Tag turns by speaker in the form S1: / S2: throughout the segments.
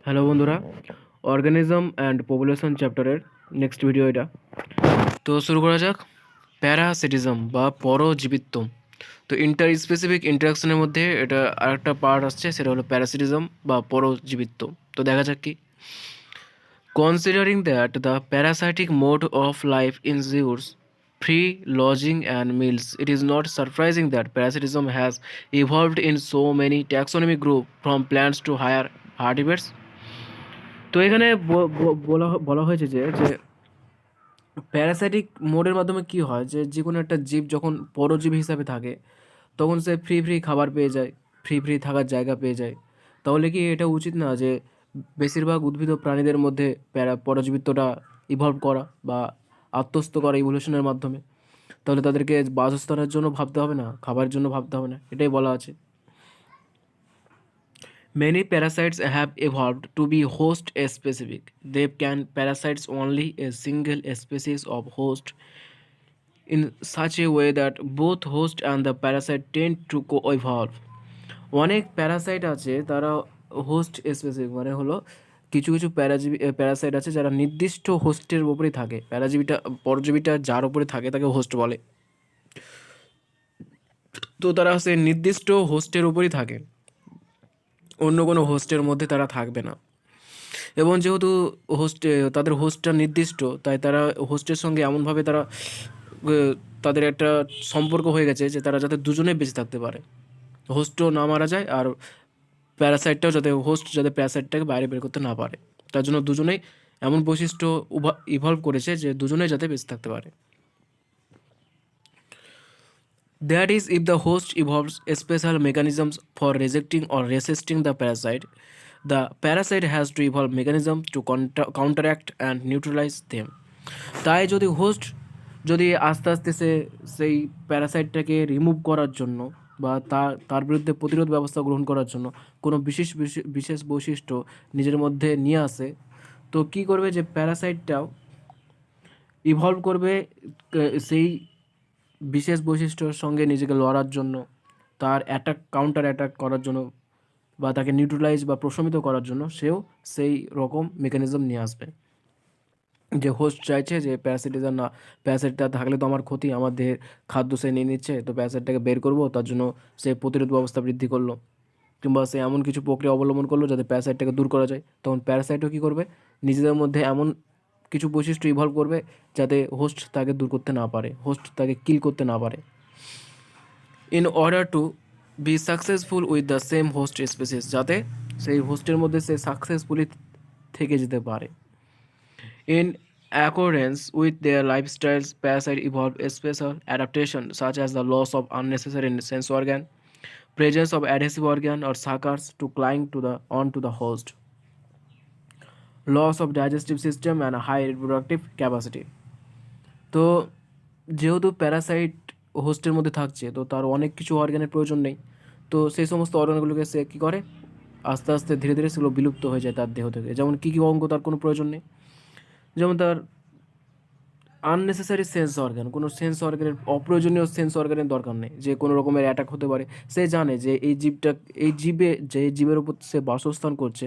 S1: Hello বন্ধুরা, organism and population চ্যাপ্টারের next video এটা। তো শুরু করা যাক। প্যারাসিটিজম বা পরজীবিত্ব। তো ইন্টার স্পেসিফিক ইন্টারাকশনের মধ্যে এটা আরেকটা পার্ট আসছে, সেটা হলো প্যারাসিটিজম বা পরজীবিত্ব। তো দেখা যাক কি। Considering that the parasitic mode of life ensures free lodging and meals, it is not surprising that parasitism has evolved in so many taxonomic groups from plants to higher herbivores. তো এখানে বলা হয়েছে যে যে প্যারাসাইটিক মোডের মাধ্যমে কি হয়, যে যে কোনো একটা জীব যখন পরজীবী হিসাবে থাকে তখন সে ফ্রি ফ্রি খাবার পেয়ে যায়, ফ্রি ফ্রি থাকার জায়গা পেয়ে যায়। তাহলে কি এটা উচিত না যে বেশিরভাগ উদ্ভিদ ও প্রাণীদের মধ্যে পরজীবিত্বটা ইভলভ করা বা আত্মস্থ করা ইভলিউশনের মাধ্যমে? তাহলে তাদেরকে বাসস্থানের জন্য ভাবতে হবে না, খাবারের জন্য ভাবতে হবে না, এটাই বলা আছে। Many parasites have evolved to be host specific. They can parasites only a single species of host in such a way that both host and the parasite tend to co-evolve. অনেক প্যারাসাইট আছে তারা host specific, মানে হলো কিছু কিছু Parasite আছে যারা নির্দিষ্ট হোস্টের উপরেই থাকে। পরজীবীটা যার উপরে থাকে তাকে হোস্ট বলে। তো তারা সে নির্দিষ্ট হোস্টের উপরেই থাকে, অন্য কোনো হোস্টের মধ্যে তারা থাকবে না। এবং যেহেতু তাদের হোস্টটা নির্দিষ্ট, তাই তারা হোস্টের সঙ্গে এমনভাবে তাদের একটা সম্পর্ক হয়ে গেছে যে তারা যাতে দুজনেই বেঁচে থাকতে পারে, হোস্টও না মারা যায় আর প্যারাসাইটটাও যাতে প্যারাসাইটটাকে বাইরে বের করতে না পারে। তার জন্য দুজনেই এমন বৈশিষ্ট্য ইভলভ করেছে যে দুজনেই যাতে বেঁচে থাকতে পারে। That is, if the host evolves special mechanisms for rejecting or resisting the parasite has to evolve mechanisms to counteract and neutralize them. তাই যদি আস্তে আস্তে সেই প্যারাসাইটটাকে রিমুভ করার জন্য বা তার বিরুদ্ধে প্রতিরোধ ব্যবস্থা গ্রহণ করার জন্য কোনো বিশেষ বৈশিষ্ট্য নিজের মধ্যে নিয়ে আসে, তো কী করবে যে প্যারাসাইটটাও ইভলভ করবে সেই বিশেষ বৈশিষ্ট্যর সঙ্গে নিজেকে লড়ার জন্য, তার কাউন্টার অ্যাটাক করার জন্য বা তাকে নিউট্রালাইজ বা প্রশমিত করার জন্য সেও সেই রকম মেকানিজম নিয়ে আসবে। যে হোস্ট চাইছে যে প্যারাসাইটটা থাকলে তো আমার ক্ষতি, আমার দেহের খাদ্য সে নিয়ে নিচ্ছে, তো প্যারাসাইটটাকে বের করবো, তার জন্য সে প্রতিরোধ ব্যবস্থা বৃদ্ধি করলো, কিংবা সে এমন কিছু প্রক্রিয়া অবলম্বন করলো যাতে প্যারাসাইটটাকে দূর করা যায়। তখন প্যারাসাইটও কী করবে, নিজেদের মধ্যে এমন কিছু বৈশিষ্ট্য ইভলভ করবে যাতে হোস্ট তাকে দূর করতে না পারে, হোস্ট তাকে কিল করতে না পারে, in order to be successful with the same host species, যাতে সেই হোস্টের মধ্যে সে সাকসেসফুলি থেকে যেতে পারে। In accordance with their lifestyles, parasites evolve a special adaptation such as the loss of unnecessary sense organ, presence of adhesive organ or suckers to cling onto the host, loss of digestive system and a high reproductive capacity. তো যেহেতু Parasite হোস্টের মধ্যে থাকছে, তো তার অনেক কিছু অর্গানের প্রয়োজন নেই। তো সেই সমস্ত অর্গানগুলোকে সে কী করে, আস্তে আস্তে ধীরে ধীরে সেগুলো বিলুপ্ত হয়ে যায় তার দেহ থেকে। যেমন কী কী অঙ্গ তার কোনো প্রয়োজন নেই, যেমন তার আননেসেসারি সেন্স অর্গান, কোনো সেন্স অর্গানের অপ্রয়োজনীয় সেন্স অর্গানের দরকার নেই, যে কোনো রকমের অ্যাটাক হতে পারে। সে জানে যে এই জীবের উপর সে বাসস্থান করছে,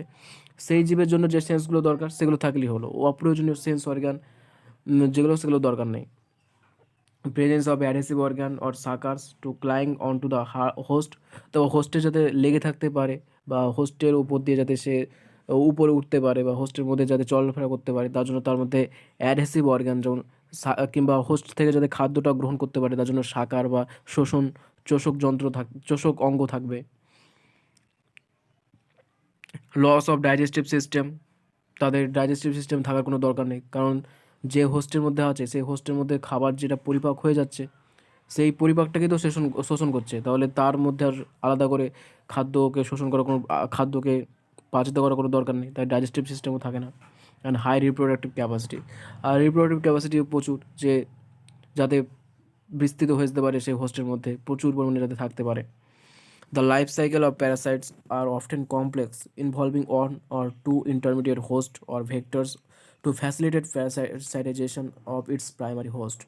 S1: সেই জীবের জন্য যে সেন্সগুলো দরকার সেগুলো থাকলেই হলো। অপ্রয়োজনীয় সেন্স অর্গান সেগুলো দরকার নেই। Presence of adhesive organ or suckers to cling on to the host, তো হোস্টে যাতে লেগে থাকতে পারে বা হোস্টের উপর দিয়ে যাতে সে উপরে উঠতে পারে বা হোস্টের মধ্যে যাতে চলাফেরা করতে পারে, তার জন্য তার মধ্যে অ্যাডহেসিভ অর্গান যেমন কিংবা হোস্ট থেকে যাতে খাদ্যটা গ্রহণ করতে পারে তার জন্য সাকার বা চোষক অঙ্গ থাকবে। লস অফ ডাইজেস্টিভ সিস্টেম, তাদের ডাইজেস্টিভ সিস্টেম থাকার কোনো দরকার নেই, কারণ যে হোস্টের মধ্যে আছে সেই হোস্টের মধ্যে খাবার যেটা পরিপাক হয়ে যাচ্ছে সেই পরিপাকটাকেই তো শোষণ করছে। তাহলে তার মধ্যে আর আলাদা করে খাদ্যকে পাচিত করার কোনো দরকার নেই, তাই ডাইজেস্টিভ সিস্টেমও থাকে না। অ্যান্ড হাই রিপ্রোডাক্টিভ ক্যাপাসিটি, আর রিপ্রোডাক্টিভ ক্যাপাসিটিও প্রচুর, যে যাতে বিস্তৃত হয়ে যেতে পারে সেই হোস্টের মধ্যে, প্রচুর পরিমাণে যাতে থাকতে পারে। The life cycle of parasites are often complex, involving one or two intermediate hosts or vectors to facilitate parasitization of its primary host.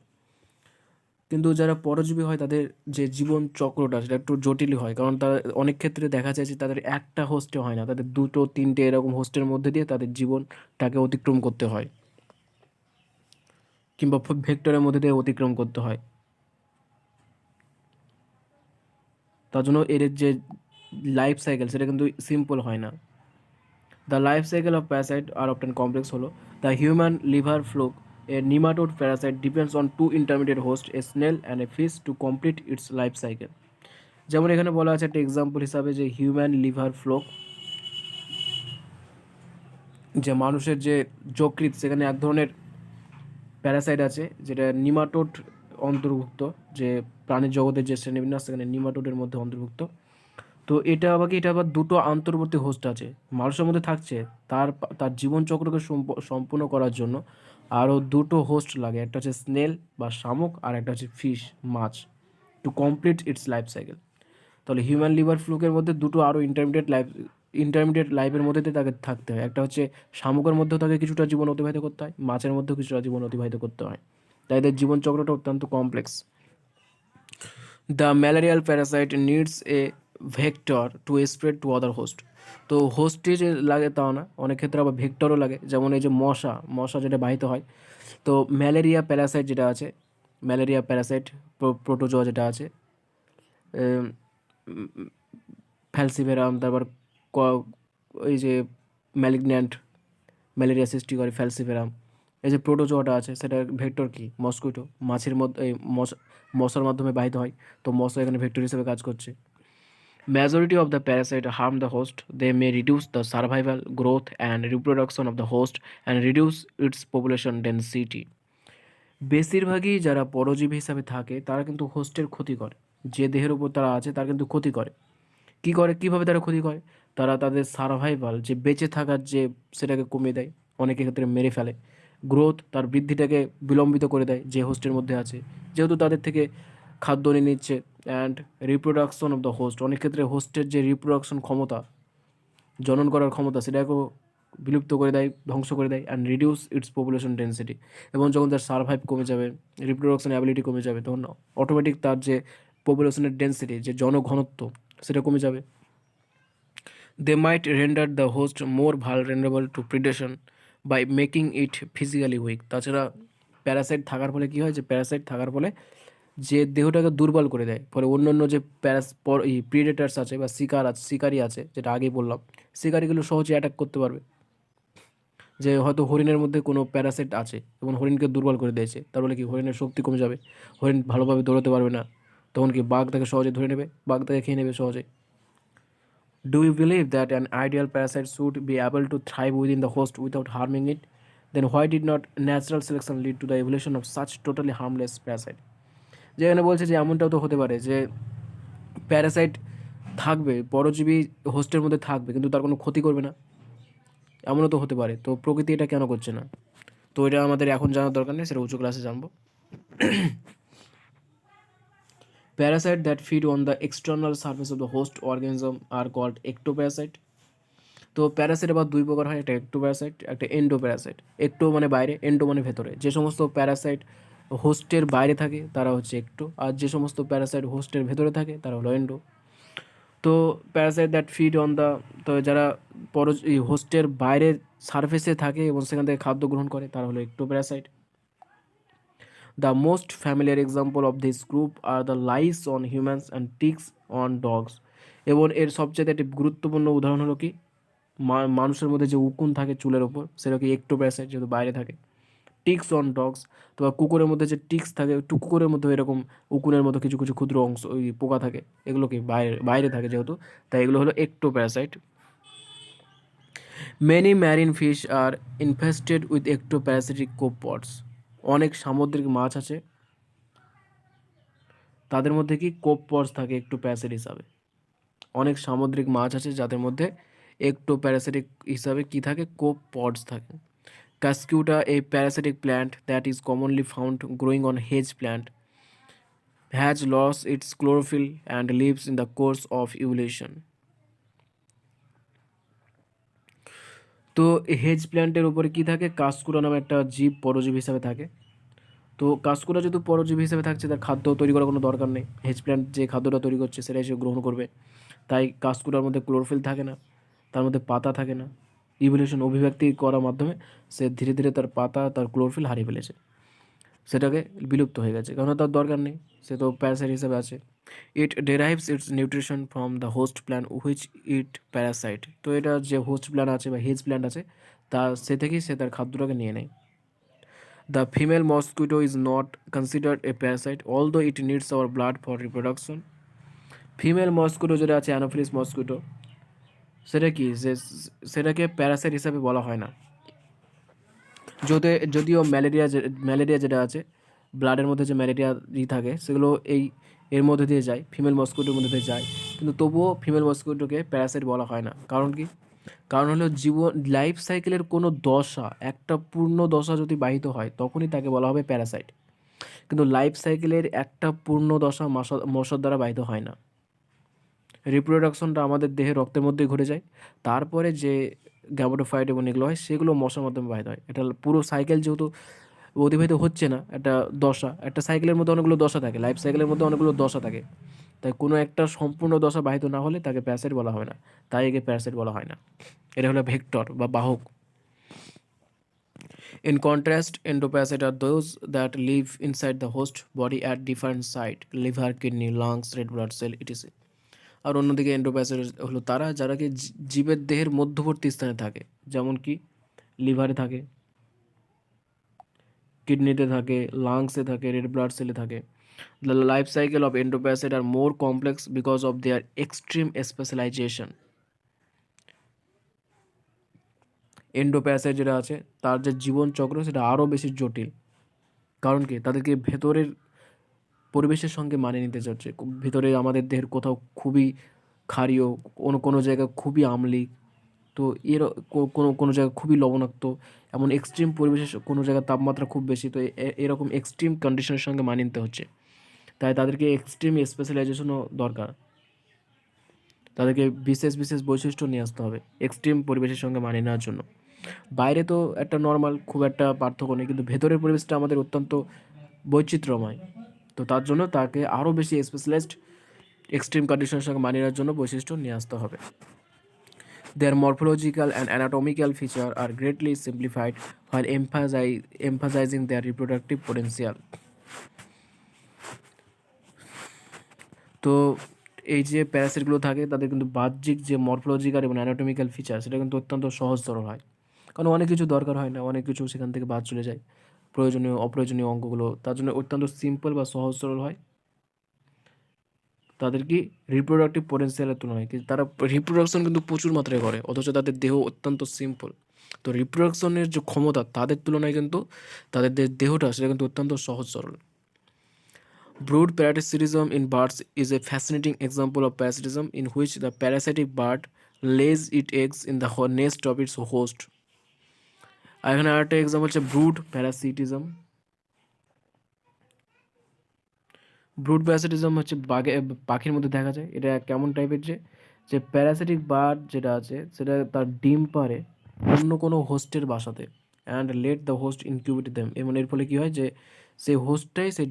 S1: কিন্তু যারা পরজীবী হয় তাদের যে জীবন চক্রটা সেটা একটু জটিলই হয়, কারণ তারা অনেক ক্ষেত্রে দেখা যায় যে তাদের একটা হোস্টে হয় না, তাদের দুটো তিনটে এরকম হোস্টের মধ্যে দিয়ে তাদের জীবনটাকে অতিক্রম করতে হয়, কিংবা ভেক্টরের মধ্যে দিয়ে অতিক্রম করতে হয়। তার জন্য এর যে লাইফ সাইকেল সেটা কিন্তু সিম্পল হয় না। The life cycle of parasite are often complex হলো the human liver fluke, a nematode parasite depends on two intermediate host, a snail and a fish to complete its life cycle. যেমন এখানে বলা আছে একটা example হিসাবে যে human liver fluke, যে মানুষের যে যকৃৎ সেখানে এক ধরনের প্যারাসাইট আছে যেটা নিমাটোড অন্তর্ভুক্ত, যে প্রাণীর জগতের যে শ্রেণীবিন্যাস সেখানে নিমাটোডের মধ্যে অন্তর্ভুক্ত। তো এটা আবার দুটো আন্তর্বর্তী হোস্ট আছে মানুষের মধ্যে থাকছে, তার তার জীবনচক্রকে সম্পূর্ণ করার জন্য আরও দুটো হোস্ট লাগে, একটা হচ্ছে স্নেল বা শামুক, আর একটা হচ্ছে ফিশ মাছ, to complete its life cycle. তাহলে হিউম্যান লিভার ফ্লুকের মধ্যে দুটো আরও ইন্টারমিডিয়েট লাইফের মধ্যে দিয়ে তাকে থাকতে হয়। একটা হচ্ছে শামুকের মধ্যেও তাকে কিছুটা জীবন অতিবাহিত করতে হয়, মাছের মধ্যেও কিছুটা জীবন অতিবাহিত করতে হয়, তাই এদের জীবনচক্রটা অত্যন্ত complex. The malarial Parasite needs a vector to spread to other host. তো হোস্টে যে লাগে তাও না, অনেক ক্ষেত্রে আবার ভেক্টরও লাগে, যেমন এই যে মশা যেটা বাহিত হয়। তো ম্যালেরিয়া প্যারাসাইট যেটা আছে, ম্যালেরিয়া প্যারাসাইট প্রোটোজোয়া যেটা আছে, ফ্যালসিভেরাম, তারপর ওই যে ম্যালিগন্যান্ট ম্যালেরিয়া সৃষ্টি করে ফ্যালসিভেরাম। এই যে প্রোটোজোয়াটা আছে সেটা ভেক্টর কি মস্কুইটো, মাছের মধ্যে এই মশার মাধ্যমে বাহিত হয়, তো মশা এখানে ভেক্টর হিসেবে কাজ করছে। Majority of the parasite harm the host. They may reduce the survival, growth, and reproduction of the host and reduce its population density. বেশিরভাগই যারা পরজীবী হিসাবে থাকে তারা কিন্তু হোস্টের ক্ষতি করে, যে দেহের উপর তারা আছে তার কিন্তু ক্ষতি করে। কী করে, কীভাবে তারা ক্ষতি করে? তারা তাদের সারভাইভাল, যে বেঁচে থাকার যে সেটাকে কমিয়ে দেয়, অনেকের ক্ষেত্রে মেরে ফেলে। গ্রোথ, তার বৃদ্ধিটাকে বিলম্বিত করে দেয় যে হোস্টের মধ্যে আছে, যেহেতু তাদের থেকে খাদ্য নিয়ে নিচ্ছে। And reproduction of the host, অনেক ক্ষেত্রে হোস্টের যে রিপ্রোডাকশন ক্ষমতা, জনন করার ক্ষমতা, সেটাকেও বিলুপ্ত করে দেয়, ধ্বংস করে দেয়। And reduce it's population density, এবং যখন তার সারভাইভ কমে যাবে, রিপ্রোডাকশন অ্যাবিলিটি কমে যাবে, তখন অটোমেটিক তার যে পপুলেশনের ডেন্সিটি, যে জনঘনত্ব, সেটা কমে যাবে। They might render the host more vulnerable to predation by making it physically weak. তাছাড়া প্যারাসাইট থাকার ফলে কী হয়, যে প্যারাসাইট থাকার ফলে যে দেহটাকে দুর্বল করে দেয়, ফলে অন্যান্য যে প্রিডেটার্স আছে বা শিকারি আছে, যেটা আগেই বললাম, শিকারিগুলো সহজে অ্যাটাক করতে পারবে। যে হয়তো হরিণের মধ্যে কোনো প্যারাসাইট আছে এবং হরিণকে দুর্বল করে দিয়েছে, তার ফলে কি হরিণের শক্তি কমে যাবে, হরিণ ভালোভাবে দৌড়াতে পারবে না, তখন কি বাঘ তাকে সহজে ধরে নেবে, বাঘ তাকে খেয়ে নেবে সহজে। Do you believe that an ideal parasite should be able to thrive within the host without harming it? Then why did not natural selection lead to the evolution of such totally harmless parasite? যেখানে বলছে যে এমনটাও তো হতে পারে যে Parasite থাকবে, পরজীবী হোস্টের মধ্যে থাকবে কিন্তু তার কোনো ক্ষতি করবে না, এমনও তো হতে পারে। তো প্রকৃতি এটা কেন করছে না? তো এটা আমাদের এখন জানার দরকার নেই, সেটা উঁচু ক্লাসে জানবো। Parasites that feed on the external surface of the host organism are called ectoparasite. তো প্যারাসাইট আবার দুই প্রকার হয়, একটা একটোপ্যারাসাইট, একটা এন্ডোপ্যারাসাইট। একটো মানে বাইরে, এন্ডো মানে ভেতরে। যে সমস্ত প্যারাসাইট হোস্টের বাইরে থাকে তারা হচ্ছে একটো, আর যে সমস্ত প্যারাসাইট হোস্টের ভেতরে থাকে তারা হলো এন্ডো। তো Parasite that feed on the, তো যারা হোস্টের বাইরের সারফেসে থাকে এবং সেখান থেকে খাদ্য গ্রহণ করে তারা হলো ectoparasite. The most familiar example of this group are the lice on humans and ticks on dogs. এবং এর সবচেয়ে একটি গুরুত্বপূর্ণ উদাহরণ হলো কি, মানুষের মধ্যে যে উকুন থাকে চুলের ওপর, সেটা কি একটোপ্যারাসাইট, যেহেতু বাইরে থাকে। টিক্স অন ডগস, তো কুকুরের মধ্যে যে টিক্স থাকে, একটু কুকুরের মধ্যে এরকম উকুনের মতো কিছু কিছু ক্ষুদ্র অংশ ওই পোকা থাকে, এগুলো কি বাইরে বাইরে থাকে যেহেতু, তাই এগুলো হলো ectoparasite. Many marine fish are infested with ectoparasitic copepods. অনেক সামুদ্রিক মাছ আছে, তাদের মধ্যে কি কোপপডস থাকে একটোপ্যারাসাইট হিসাবে। অনেক সামুদ্রিক মাছ আছে যাদের মধ্যে একটোপ্যারাসিটিক হিসাবে কি থাকে, কোপপডস থাকে। Cuscuta, a parasitic plant that is commonly found growing on hedge plant, has lost its chlorophyll and lives in the course of evolution. তো হেজ প্ল্যান্টের উপরে কি থাকে, কাস্কুরা নামে একটা জীব পরজীবী হিসাবে থাকে। তো কাস্কুরা যেহেতু পরজীবী হিসেবে থাকছে, তার খাদ্য তৈরি করার কোনো দরকার নেই। হেজ প্ল্যান্ট যে খাদ্যটা তৈরি করছে সেটাই সে গ্রহণ করবে। তাই কাস্কুরার মধ্যে ক্লোরোফিল থাকে না, তার মধ্যে পাতা থাকে না। ইভলিউশন অভিব্যক্তি করার মাধ্যমে সে ধীরে ধীরে তার পাতা, তার ক্লোরোফিল হারিয়ে ফেলেছে, সেটাকে বিলুপ্ত হয়ে গেছে, কারণ তার দরকার নেই, সে তো প্যারাসাইট হিসেবে আছে। It derives its nutrition from the host plant which it parasite. তো এটা যে হোস্ট প্ল্যান্ট আছে বা হেজ প্ল্যান্ট আছে, তা সে থেকেই সে তার খাদ্যটাকে নিয়ে নেয়। The female mosquito is not considered A Parasite although it needs hour blood for reproduction. Female mosquito যেটা আছে অ্যানোফিলিস মসকিটো, সেটা কি সেটাকে প্যারাসাইট হিসাবে বলা হয় না। যদিও ম্যালেরিয়া যেটা আছে, ব্লাডের মধ্যে যে ম্যালেরিয়া থাকে সেগুলো এর মধ্যে দিয়ে যায়, ফিমেল মস্কিটোর মধ্যে দিয়ে যায়, কিন্তু তবুও ফিমেল মস্কিটোকে প্যারাসাইট বলা হয় না। কারণ কি? কারণ হলো জীবন লাইফ সাইকেলের কোনো দশা, একটা পূর্ণ দশা যদি বাহিত হয় তখনই তাকে বলা হবে প্যারাসাইট, কিন্তু লাইফ সাইকেলের একটা পূর্ণ দশা মশার দ্বারা বাহিত হয় না। রিপ্রোডাকশনটা আমাদের দেহে রক্তের মধ্যেই ঘটে যায়, তারপরে যে গ্যামেটোফাইট এবং এগুলো হয় সেগুলো মশার মাধ্যমে বাহিত হয়। এটা পুরো সাইকেল যেহেতু অতিবাহিত হচ্ছে না, একটা সাইকেলের মধ্যে অনেকগুলো দশা থাকে, লাইফ সাইকেলের মধ্যে অনেকগুলো দশা থাকে, তাই কোনো একটা সম্পূর্ণ দশা বাহিত না হলে তাকে প্যারাসাইট বলা হবে না, তাই একে প্যারাসাইট বলা হয় না। এটা হলো ভেক্টর বা বাহক। In contrast, endoparasites are those that live inside the host body at different sites, liver, kidney, lungs, red blood cell, etc. আর অন্যদিকে এন্ডোপ্যারাসাইট হলো তারা যারা কি জীবের দেহের মধ্যবর্তী স্থানে থাকে, যেমন কি লিভারে থাকে, কিডনিতে থাকে, লাংসে থাকে, রেড ব্লাড সেলে থাকে। The life cycle of endoparasite are more complex because of their extreme specialisation. Endoparasite যেটা আছে তার যে জীবনচক্র সেটা আরও বেশি জটিল। কারণ কি? তাদেরকে ভেতরের পরিবেশের সঙ্গে মানিয়ে নিতে চাচ্ছে। ভেতরে আমাদের দেহের কোথাও খুবই ক্ষারীয়, কোনো কোনো জায়গায় খুবই আম্লিক, তো কোনো কোনো জায়গায় খুবই লবণাক্ত, এমন এক্সট্রিম পরিবেশে কোনো জায়গায় তাপমাত্রা খুব বেশি, তো এরকম এক্সট্রিম কন্ডিশনের সঙ্গে মানিয়ে নিতে হচ্ছে। তাই তাদেরকে এক্সট্রিম স্পেশালাইজেশনও দরকার, তাদেরকে বিশেষ বিশেষ বৈশিষ্ট্য নিয়ে আসতে হবে এক্সট্রিম পরিবেশের সঙ্গে মানিয়ে নেওয়ার জন্য। বাইরে তো একটা নর্মাল, খুব একটা পার্থক্য নেই, কিন্তু ভেতরের পরিবেশটা আমাদের অত্যন্ত বৈচিত্র্যময়, তো তার জন্য তাকে আরও বেশি স্পেশালাইজড এক্সট্রিম কন্ডিশনের সঙ্গে মানিয়ে নেওয়ার জন্য বৈশিষ্ট্য নিয়ে আসতে হবে। Their morphological and anatomical features are greatly simplified while emphasizing their reproductive potential. তো এই যে প্যারাসাইটগুলো থাকে তাদের কিন্তু বাহ্যিক যে মরফোলজিক্যাল এবং অ্যানাটমিক্যাল ফিচার সেটা কিন্তু অত্যন্ত সহজ সরল হয়, কারণ অনেক কিছু দরকার হয় না, অনেক কিছু সেখান থেকে বাদ চলে যায়, প্রয়োজনীয় অপ্রয়োজনীয় অঙ্গগুলো তার জন্য অত্যন্ত সিম্পল বা সহজ সরল হয়। তাদের কি রিপ্রোডাক্টিভ পোটেন্সিয়ালের তুলনায় কিন্তু তারা রিপ্রোডাকশন কিন্তু প্রচুর মাত্রায় করে, অথচ তাদের দেহ অত্যন্ত সিম্পল। তো রিপ্রোডাকশনের যে ক্ষমতা তাদের তুলনায় কিন্তু তাদের দেহটা সেটা কিন্তু অত্যন্ত সহজ সরল। Brood parasitism in birds is a fascinating example of parasitism in which the parasitic bird lays its eggs in the nest of its host. আর এখানে আরেকটা এক্সাম্পল হচ্ছে ব্রুড প্যারাসিটিজম। ব্রুড প্যারাসিটিজম হচ্ছে পাখির মধ্যে দেখা যায়। এটা কেমন টাইপের, যে প্যারাসিটিক বার্ড যেটা আছে সেটা তার ডিম পারে অন্য কোনো হোস্টের বাসাতে, and let the host incubate them, এবং এর ফলে কী হয় যে সেই হোস্টটাই সেই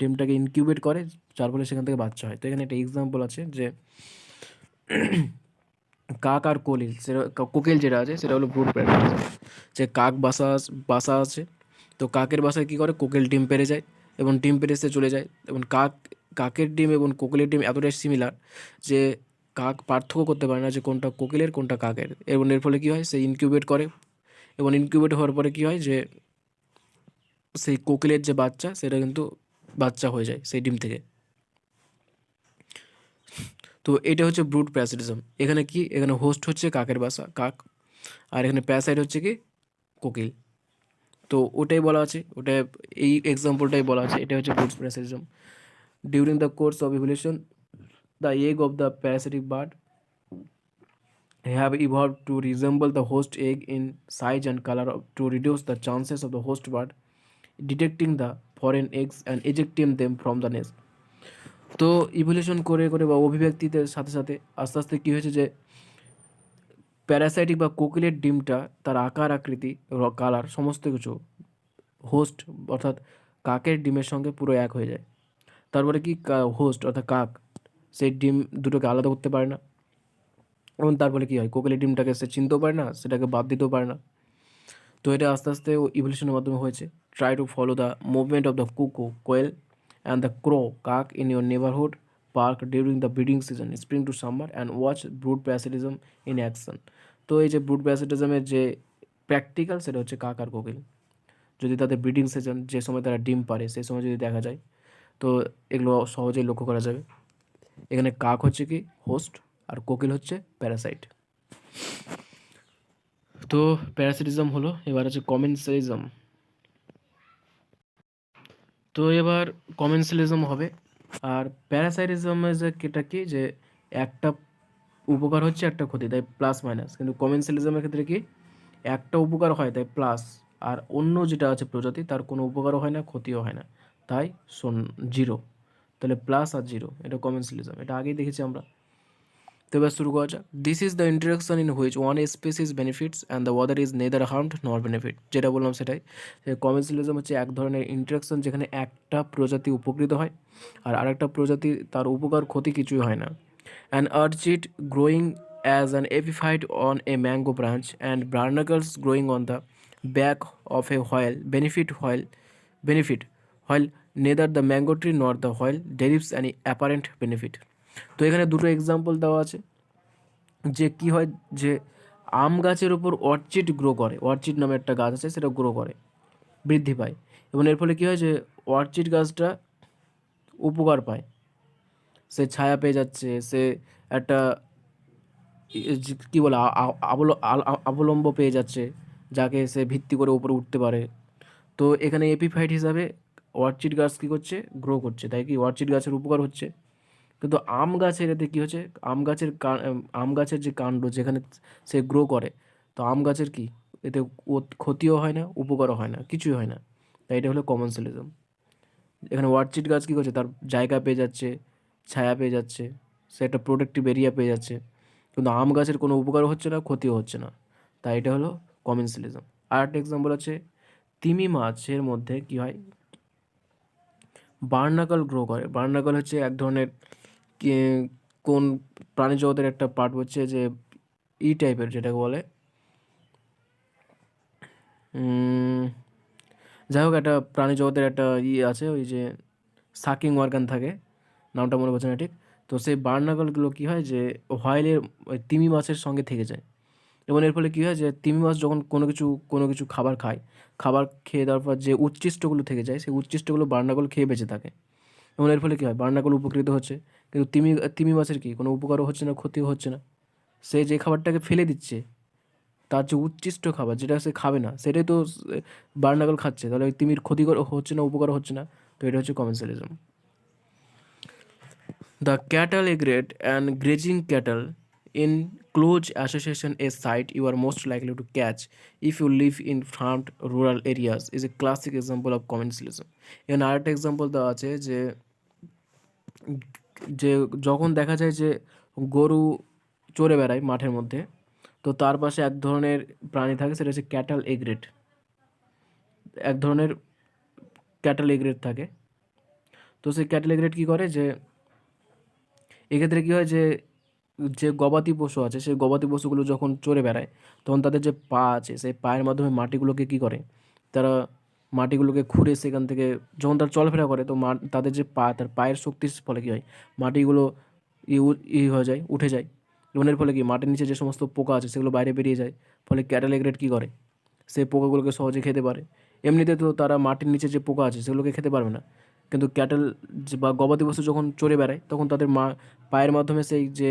S1: ডিমটাকে ইনকিউবেট করে, যার ফলে সেখান থেকে বাচ্চা হয়। তো এখানে একটা এক্সাম্পল আছে যে কাক আর কোকিল যেটা আছে সেটা হলো ব্রুড প্যারাসিটিজম। যে কাক বাসা আছে, তো কাকের বাসায় কী করে, কোকিল ডিম পেড়ে যায় এবং ডিম পেড়ে সে চলে যায়, এবং কাকের ডিম এবং কোকিলের ডিম এতটাই সিমিলার যে কাক পার্থক্য করতে পারে না যে কোনটা কোকিলের কোনটা কাকের, এবং এর ফলে কী হয়, সে ইনকিউবেট করে, এবং ইনকিউবেট হওয়ার পরে কী হয় যে সেই কোকিলের যে বাচ্চা সেটা কিন্তু বাচ্চা হয়ে যায় সেই ডিম থেকে। তো এটা হচ্ছে ব্রুড প্যারাসিটিজম। এখানে হোস্ট হচ্ছে কাকের বাসা, কাক, আর এখানে প্যারাসাইট হচ্ছে কি কোকিল। তো ওটাই বলা আছে, এই এক্সাম্পলটাই বলা আছে, এটা হচ্ছে brood parasitism. During the course of evolution the egg of the parasitic bird have evolved to resemble the host egg in size and color to reduce the chances of the host bird detecting the foreign eggs and ejecting them from the nest. তো evolution করে করে বা অভিব্যক্তিতে সাথে সাথে আস্তে আস্তে কী হয়েছে যে প্যারাসাইটিক বা কোকিলের ডিমটা তার আকার আকৃতি, কালার, সমস্ত কিছু হোস্ট অর্থাৎ কাকের ডিমের সঙ্গে পুরো এক হয়ে যায়। তারপরে কি হোস্ট অর্থাৎ কাক সেই ডিম দুটোকে আলাদা করতে পারে না, এবং তারপরে কি হয়, কোকিলের ডিমটাকে সে চিনতেও পারে না, সেটাকে বাদ দিতেও পারে না। তো এটা আস্তে আস্তে ইভলিউশনের মাধ্যমে হয়েছে। Try to follow the movement of the cuckoo koel and the crow কাক in your neighbourhood park during the breeding season spring to summer and watch brood parasitism in action. তো এই যে ব্রুড প্যাসিটিজমের যে প্র্যাকটিক্যাল, সেটা হচ্ছে কাক আর কোকিল। যদি তাদের ব্রিডিং সিজন, যে সময় তারা ডিম পারে, সেই সময় যদি দেখা যায়, তো এগুলো সহজেই লক্ষ্য করা যাবে। এখানে কাক হচ্ছে কি হোস্ট আর কোকিল হচ্ছে প্যারাসাইট। তো প্যারাসিটিজম হলো, এবার আছে কমেন্সালিজম। তো এবার কমেন্সালিজম হবে। আর প্যারাসাইটিজমের যে এটা কি, যে একটা উপকার হচ্ছে একটা ক্ষতি, তাই প্লাস মাইনাস। কিন্তু কমেন্সালিজমের ক্ষেত্রে কি, একটা উপকার হয় তাই প্লাস, আর অন্য যেটা আছে প্রজাতি তার কোনো উপকারও হয় না, ক্ষতিও হয় না, তাই জিরো। তাহলে প্লাস আর জিরো, এটা কমেন্সালিজম, এটা আগেই দেখেছি আমরা। তো এবার শুরু করা যাক। This is the interaction in which one species benefits and the other is neither harmed nor benefit. যেটা বললাম সেটাই, কমেন্সালিজম হচ্ছে এক ধরনের ইন্টারাকশন যেখানে একটা প্রজাতি উপকৃত হয় আর আরেকটা প্রজাতি তার উপকার ক্ষতি কিছুই হয় না। An Orchid growing as an epiphyte on a mango branch and barnacles growing on the back of A benefit while neither the mango tree nor the while derives any apparent benefit. তো এখানে দুটো example দেওয়া আছে যে কি হয়, যে আম গাছের উপর অর্চিড গ্রো করে, অর্চিড নামে একটা গাছ আছে, সেটা গ্রো করে, বৃদ্ধি পায়, এবং এর ফলে কী হয়, যে অর্চিড গাছটা উপকার পায়, সে ছায়া পেয়ে যাচ্ছে, সে একটা কী বলে অবলম্ব পেয়ে যাচ্ছে, যাকে সে ভিত্তি করে উপরে উঠতে পারে। তো এখানে এপিফাইট হিসাবে অর্চিড গাছ কী করছে, গ্রো করছে, তাই কি অর্চিড গাছের উপকার হচ্ছে। কিন্তু আম গাছের এতে কী হচ্ছে, আম গাছের যে কাণ্ড যেখানে সে গ্রো করে, তো আম গাছের কি এতে ক্ষতিও হয় না, উপকারও হয় না, কিছুই হয় না। তাই এটা হলো কমেন্সালিজম। এখানে অর্চিড গাছ কী করছে, তার জায়গা পেয়ে যাচ্ছে, ছায়া পেয়ে যাচ্ছে, সে একটা প্রোটেক্টিভ এরিয়া পেয়ে যাচ্ছে, কিন্তু আম গাছের কোনো উপকারও হচ্ছে না, ক্ষতিও হচ্ছে না। তাই এটা হলো কমেন্সালিজম। আর একটা এক্সাম্পল আছে, তিমি মাছের মধ্যে কি হয়, বার্নাকল গ্রো করে। বার্নাকল হচ্ছে এক ধরনের কোন প্রাণী জগতের একটা পার্ট, হচ্ছে যে টাইপের, যেটাকে বলে যাই হোক, একটা প্রাণী জগতের একটা আছে, ওই যে সাকিং অর্গান থাকে, নামটা মনে পড়ছে না ঠিক। তো সেই বার্নাকলগুলো কী হয়, যে হোয়াইলের ওই তিমি মাছের সঙ্গে থেকে যায়, এবং এর ফলে কী হয়, যে তিমি মাছ যখন কোনো কিছু খাবার খায়, খাবার খেয়ে দেওয়ার পর যে উচ্ছিষ্টগুলো থেকে যায়, সেই উচ্ছিষ্টগুলো বার্নাকল খেয়ে বেঁচে থাকে, এবং এর ফলে কী হয়, বার্নাকল উপকৃত হচ্ছে। কিন্তু তিমি মাছের কি কোনো উপকারও হচ্ছে না, ক্ষতিও হচ্ছে না। সে যে খাবারটাকে ফেলে দিচ্ছে, তার যে উচ্ছিষ্ট খাবার যেটা সে খাবে না, সেটাই তো বার্নাকল খাচ্ছে, তাহলে ওই তিমির ক্ষতিকর হচ্ছে না, উপকারও হচ্ছে না। তো এটা হচ্ছে commensalism. The cattle aggregate and grazing cattle in close association, a sight you are most likely to catch if you live in farmed rural areas, is a classic example of commensalism. এখানে আরেকটা example দেওয়া আছে, যে যে যখন দেখা যায় যে গরু চড়ে বেড়ায় মাঠের মধ্যে, তো তার পাশে এক ধরনের প্রাণী থাকে, সেটা হচ্ছে ক্যাটাল এগ্রেট, এক ধরনের ক্যাটাল এগ্রেট থাকে। তো সেই ক্যাটাল এগ্রেট কী করে, যে এক্ষেত্রে কী হয়, যে যে গবাদি পশু আছে, সেই গবাদি পশুগুলো যখন চড়ে বেড়ায়, তখন তাদের যে পা আছে, সেই পায়ের মাধ্যমে মাটিগুলোকে কী করে, তারা মাটিগুলোকে খুঁড়ে সেখান থেকে যখন তারা চলাফেরা করে, তো তাদের যে পা, তার পায়ের শক্তির ফলে কী হয়, মাটিগুলো হয়ে যায়, উঠে যায়, এবং এর ফলে কি মাটির নিচে যে সমস্ত পোকা আছে সেগুলো বাইরে বেরিয়ে যায়। ফলে ক্যাটেল এগ্রেট কী করে, সেই পোকাগুলোকে সহজে খেতে পারে। এমনিতে তো তারা মাটির নিচে যে পোকা আছে সেগুলোকে খেতে পারবে না, কিন্তু ক্যাটেল বা গবাদি পশু যখন চড়ে বেড়ায়, তখন তাদের পায়ের মাধ্যমে সেই যে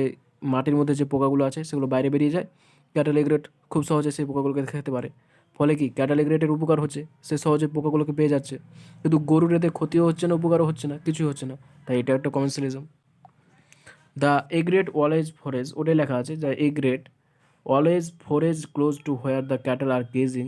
S1: মাটির মধ্যে যে পোকাগুলো আছে সেগুলো বাইরে বেরিয়ে যায়। ক্যাটেল এগ্রেট খুব সহজে সেই পোকাগুলোকে খেতে পারে। ফলে কি ক্যাটেল এগ্রেটের উপকার হচ্ছে, সে সহজে পোকাগুলোকে পেয়ে যাচ্ছে, কিন্তু গরুর এতে ক্ষতিও হচ্ছে না, উপকারও হচ্ছে না, কিছুই হচ্ছে না। তাই এটা একটা commensalism. The egret always forage, ওটাই লেখা আছে, the egret always forage close to where the cattle are grazing,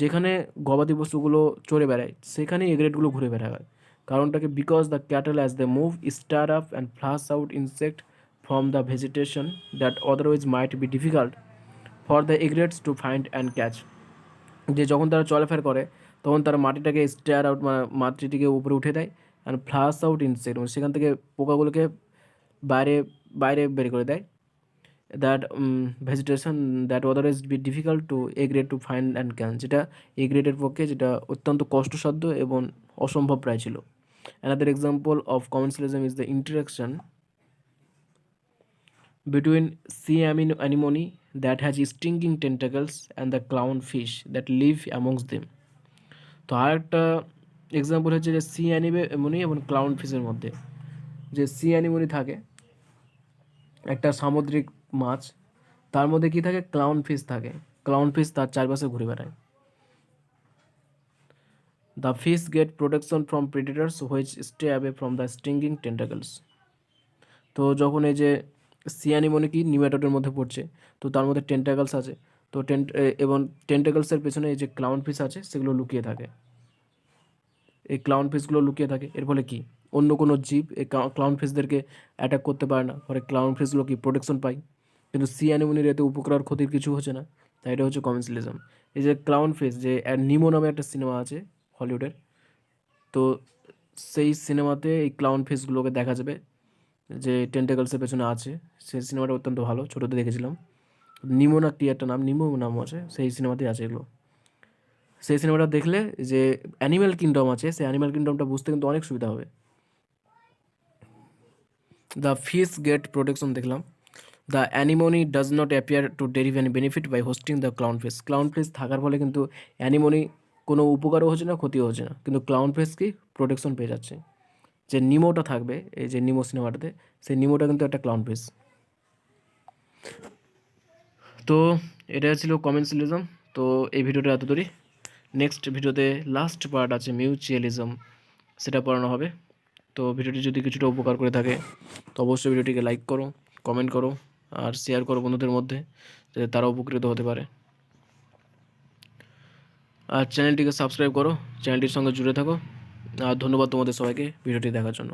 S1: যেখানে গবাদি পশুগুলো চড়ে বেড়ায় সেখানেই এগ্রেটগুলো ঘুরে বেড়ায়। কারণটাকে, because the cattle as they move stir up and flush out insect from the vegetation that otherwise might be difficult for the egrets to find and catch. যে যখন তারা চলাফেরা করে, তখন তারা মাটিটাকে স্টেয়ার আউট, মাটিটিকে উপরে উঠে দেয়, অ্যান্ড ফ্লাশ আউট ইনসেক্ট, এবং সেখান থেকে পোকাগুলোকে বাইরে বাইরে বের করে দেয়। That vegetation that otherwise be difficult to A grade two find and can, যেটা এ গ্রেডের পক্ষে যেটা অত্যন্ত কষ্টসাধ্য এবং অসম্ভব প্রায় ছিল। Another example of commensalism is the interaction between sea anemone that has stinging tentacles and the clownfish that live amongst them. তো আর একটা এক্সাম্পল হচ্ছে যে সি অ্যানিমনি এবং ক্লাউন ফিশের মধ্যে, যে সি অ্যানিমনি থাকে একটা সামুদ্রিক মাছ, তার মধ্যে কি থাকে, ক্লাউন ফিশ থাকে। ক্লাউন ফিশ তার চারপাশে ঘুরে বেড়ায়। The fish get protection from predators which stay away from the stinging tentacles. তো যখন এই যে সি অ্যানিমনি কি নিউম্যাটোডের মধ্যে পড়ছে, তো তার মধ্যে টেন্টাকলস আছে, তো এবং টেন্টাকলসের পেছনে এই যে ক্লাউন ফিশ আছে সেগুলো লুকিয়ে থাকে। এই ক্লাউন ফিশগুলো লুকিয়ে থাকে, এর ফলে কি অন্য কোনো জীব এই ক্লাউন ফিশদেরকে অ্যাটাক করতে পারে না, ফলে ক্লাউন ফিশগুলো কি প্রোটেকশন পায়। কিন্তু সি অ্যানিমনির এতে উপকার ক্ষতির কিছু হচ্ছে না, তাই এটা হচ্ছে কমেন্সালিজম। এই যে ক্লাউন ফিশ, যে নিমো নামে একটা সিনেমা আছে হলিউডের, তো সেই সিনেমাতে এই ক্লাউন ফিশগুলোকে দেখা যাবে যে টেন্টাকলসের পেছনে আছে। সেই সিনেমাটা অত্যন্ত ভালো, ছোটোতে দেখেছিলাম। নিমো না কি একটা নাম, নিমো নাম আছে, সেই সিনেমাতেই আছে এগুলো। সেই সিনেমাটা দেখলে যে অ্যানিম্যাল কিংডম আছে, সেই অ্যানিম্যাল কিংডমটা বুঝতে কিন্তু অনেক সুবিধা হবে। দ্য ফিশ গেট প্রোটেকশন দেখলাম। The anemone does not appear to derive any benefit by hosting the clown fish. Clown fish থাকার ফলে কিন্তু অ্যানিমনি কোনো উপকারও হচ্ছে না, ক্ষতিও হচ্ছে না, কিন্তু ক্লাউন ফিশ কি প্রোটেকশন পেয়ে যাচ্ছে। যে নিমোটা থাকবে এই যে নিমো সিনেমাটাতে, সেই নিমোটা কিন্তু একটা ক্লাউন ফিশ। তো এটা ছিল কমেন্সালিজম। তো এই ভিডিওটা এত দূরই। নেক্সট ভিডিওতে লাস্ট পার্ট আছে মিউচুয়ালিজম, সেটা পড়ানো হবে। তো ভিডিওটি যদি কিছুটা উপকার করে থাকে তো অবশ্যই ভিডিওটিকে লাইক করো, কমেন্ট করো আর শেয়ার করো বন্ধুদের মধ্যে, যাতে তারা উপকৃত হতে পারে। আর চ্যানেলটিকে সাবস্ক্রাইব করো, চ্যানেলটির সঙ্গে জুড়ে থাকো। আর ধন্যবাদ তোমাদের সবাইকে ভিডিওটি দেখার জন্য।